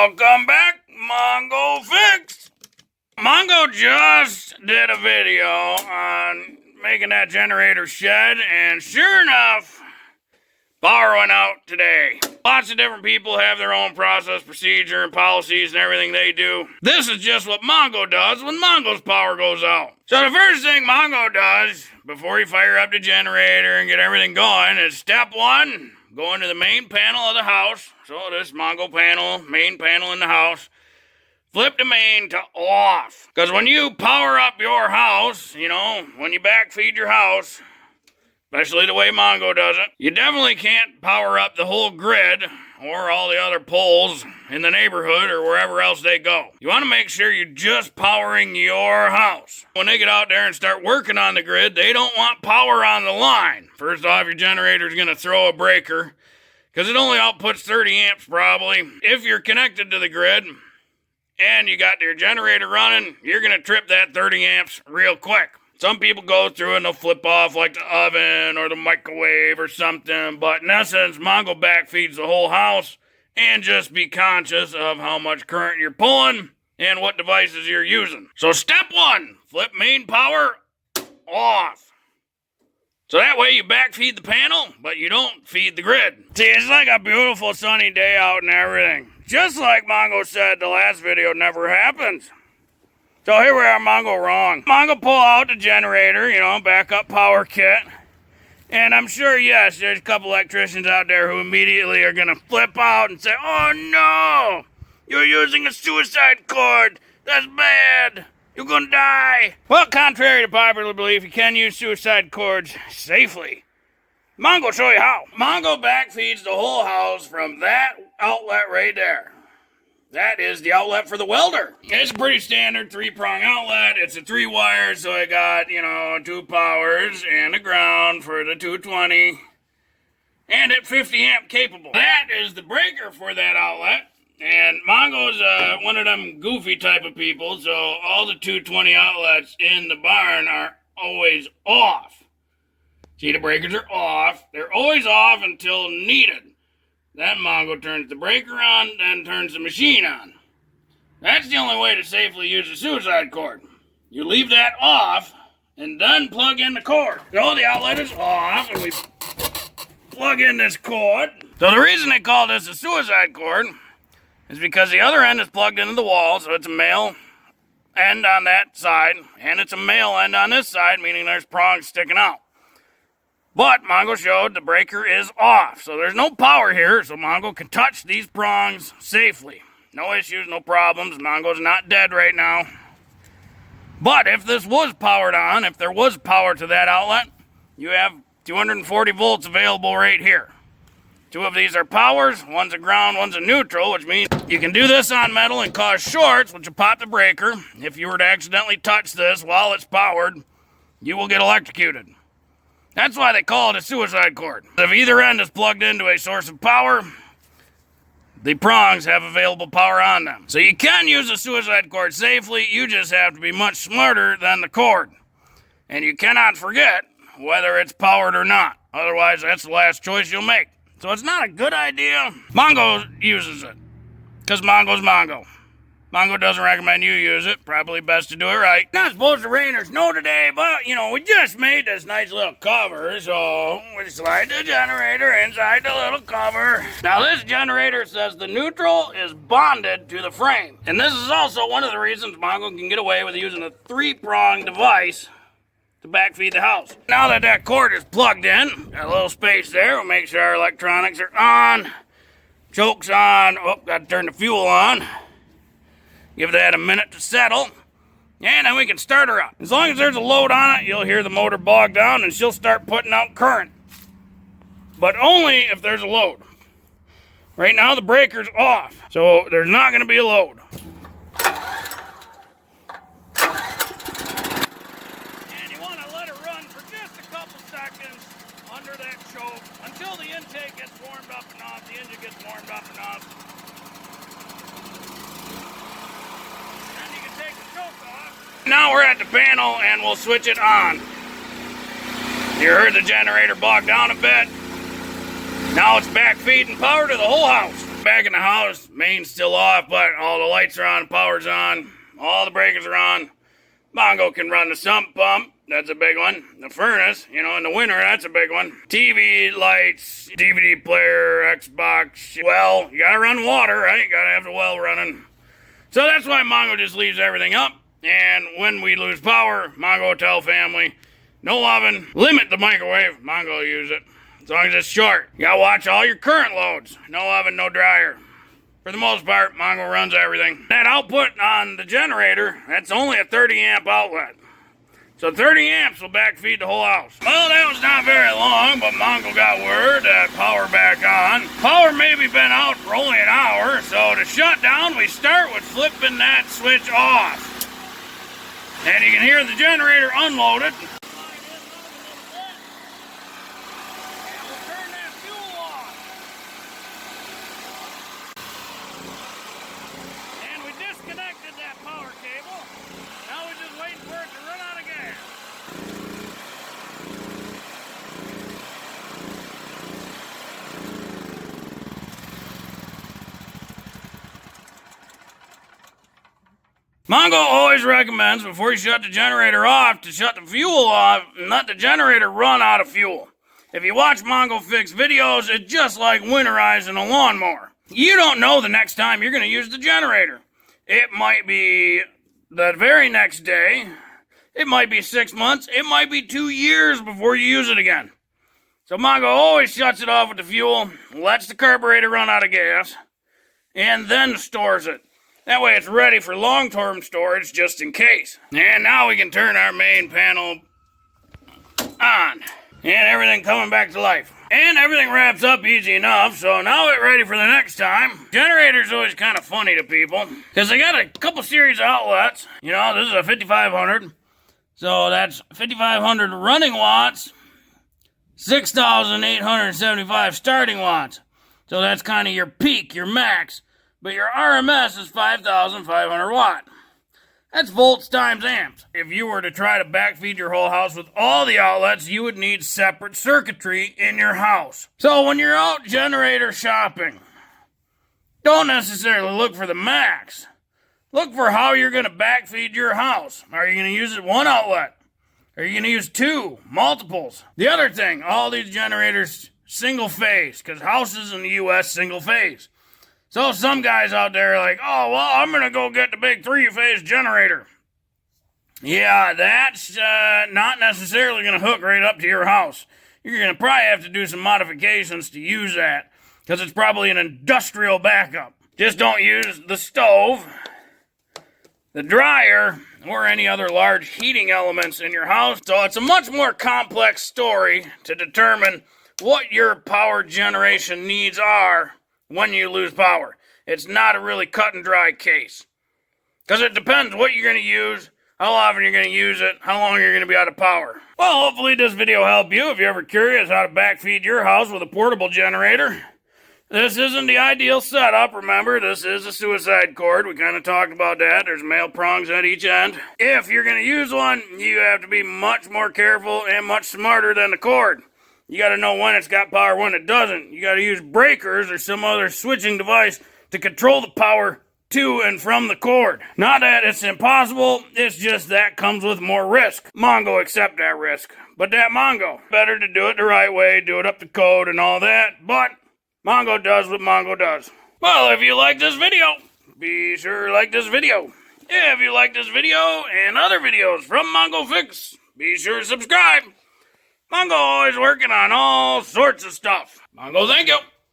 Welcome back, Mongo Fix. Mongo just did a video on making that generator shed, and sure enough, power went out today. Lots of different people have their own process, procedure, and policies and everything they do. This is just what Mongo does when Mongo's power goes out. So the first thing Mongo does before you fire up the generator and get everything going is step one, go into the main panel of the house. So this Mongo panel, main panel in the house. Flip the main to off. Because when you power up your house, you know, when you backfeed your house, especially the way Mongo does it, you definitely can't power up the whole grid or all the other poles in the neighborhood or wherever else they go. You want to make sure you're just powering your house. When they get out there and start working on the grid, they don't want power on the line. First off, your generator's going to throw a breaker because it only outputs 30 amps probably. If you're connected to the grid and you got your generator running, you're going to trip that 30 amps real quick. Some people go through and they'll flip off like the oven or the microwave or something, but in essence, Mongo backfeeds the whole house, and just be conscious of how much current you're pulling and what devices you're using. So step one, flip main power off. So that way you backfeed the panel, but you don't feed the grid. See, it's like a beautiful sunny day out and everything. Just like Mongo said, the last video never happens. So here we are, Mongo wrong. Mongo pull out the generator, you know, backup power kit. And I'm sure, yes, there's a couple electricians out there who immediately are going to flip out and say, "Oh no, you're using a suicide cord. That's bad. You're going to die." Well, contrary to popular belief, you can use suicide cords safely. Mongo will show you how. Mongo backfeeds the whole house from that outlet right there. That is the outlet for the welder. It's a pretty standard 3-prong outlet. It's a 3-wire, so I got, you know, 2 powers and a ground for the 220. And at 50 amp capable. That is the breaker for that outlet. And Mongo's one of them goofy type of people, so all the 220 outlets in the barn are always off. See, the breakers are off. They're always off until needed. Then Mongo turns the breaker on, then turns the machine on. That's the only way to safely use a suicide cord. You leave that off, and then plug in the cord. So the outlet is off, and we plug in this cord. So the reason they call this a suicide cord is because the other end is plugged into the wall, so it's a male end on that side, and it's a male end on this side, meaning there's prongs sticking out. But Mongo showed the breaker is off, so there's no power here, so Mongo can touch these prongs safely. No issues, no problems. Mongo's not dead right now. But if this was powered on, if there was power to that outlet, you have 240 volts available right here. 2 of these are powers, one's a ground, one's a neutral, which means you can do this on metal and cause shorts, which will pop the breaker. If you were to accidentally touch this while it's powered, you will get electrocuted. That's why they call it a suicide cord. If either end is plugged into a source of power, the prongs have available power on them. So you can use a suicide cord safely, you just have to be much smarter than the cord. And you cannot forget whether it's powered or not. Otherwise, that's the last choice you'll make. So it's not a good idea. Mongo uses it, because Mongo's Mongo. Mongo doesn't recommend you use it. Probably best to do it right. Not supposed to rain or snow today, but, you know, we just made this nice little cover, so we slide the generator inside the little cover. Now, this generator says the neutral is bonded to the frame. And this is also one of the reasons Mongo can get away with using a 3-prong device to backfeed the house. Now that that cord is plugged in, got a little space there, we'll make sure our electronics are on. Choke's on. Oh, got to turn the fuel on. Give that a minute to settle, and then we can start her up. As long as there's a load on it, you'll hear the motor bog down, and she'll start putting out current. But only if there's a load. Right now, the breaker's off, so there's not going to be a load. And you want to let it run for just a couple seconds under that choke until the intake gets warmed up enough, the engine gets warmed up enough. Now we're at the panel and we'll switch it on. You heard the generator bog down a bit. Now it's back feeding power to the whole house. Back in the house, Main's still off, but all the lights are on, power's on, all the breakers are on. Mongo can run the sump pump. That's a big one. The furnace, in the winter, that's a big one. TV, lights, DVD player, Xbox. Well, you gotta run water, right? You gotta have the well running. So that's why Mongo just leaves everything up. And when we lose power, Mongo will tell family, no oven, limit the microwave. Mongo will use it. As long as it's short. You gotta watch all your current loads. No oven, no dryer. For the most part, Mongo runs everything. That output on the generator, that's only a 30 amp outlet. So 30 amps will backfeed the whole house. Well, that was not very long, but Mongo got word that power back on. Power maybe been out for only an hour, so to shut down, we start with flipping that switch off. And you can hear the generator unloaded. Disconnected that power cable. Now we're just waiting for it to run out of gas. Mongo always recommends before you shut the generator off to shut the fuel off and let the generator run out of fuel. If you watch Mongo fix videos, it's just like winterizing a lawnmower. You don't know the next time you're going to use the generator. It might be the very next day. It might be 6 months. It might be 2 years before you use it again. So Mongo always shuts it off with the fuel, lets the carburetor run out of gas, and then stores it. That way it's ready for long-term storage just in case. And now we can turn our main panel on. And everything coming back to life. And everything wraps up easy enough, so now we're ready for the next time. Generator's always kind of funny to people, because they got a couple series of outlets. This is a 5500, so that's 5500 running watts, 6,875 starting watts. So that's kind of your peak, your max, but your RMS is 5,500 watt. That's volts times amps. If you were to try to backfeed your whole house with all the outlets, you would need separate circuitry in your house. So when you're out generator shopping, don't necessarily look for the max. Look for how you're going to backfeed your house. Are you going to use it one outlet? Are you going to use two, multiples? The other thing, all these generators, single phase, because houses in the U.S. single phase. So some guys out there are like, oh, well, I'm going to go get the big 3-phase generator. Yeah, that's not necessarily going to hook right up to your house. You're going to probably have to do some modifications to use that, because it's probably an industrial backup. Just don't use the stove, the dryer, or any other large heating elements in your house. So it's a much more complex story to determine what your power generation needs are when you lose power. It's not a really cut and dry case. Because it depends what you're going to use, how often you're going to use it, how long you're going to be out of power. Well, hopefully this video helped you if you're ever curious how to backfeed your house with a portable generator. This isn't the ideal setup, remember, this is a suicide cord. We kind of talked about that. There's male prongs at each end. If you're going to use one, you have to be much more careful and much smarter than the cord. You got to know when it's got power, when it doesn't. You got to use breakers or some other switching device to control the power to and from the cord. Not that it's impossible, it's just that comes with more risk. Mongo accept that risk. But that Mongo, better to do it the right way, do it up to code and all that, but Mongo does what Mongo does. Well, if you like this video, be sure to like this video. If you like this video and other videos from Mongo Fix, be sure to subscribe. Mongo always working on all sorts of stuff. Mongo, thank you.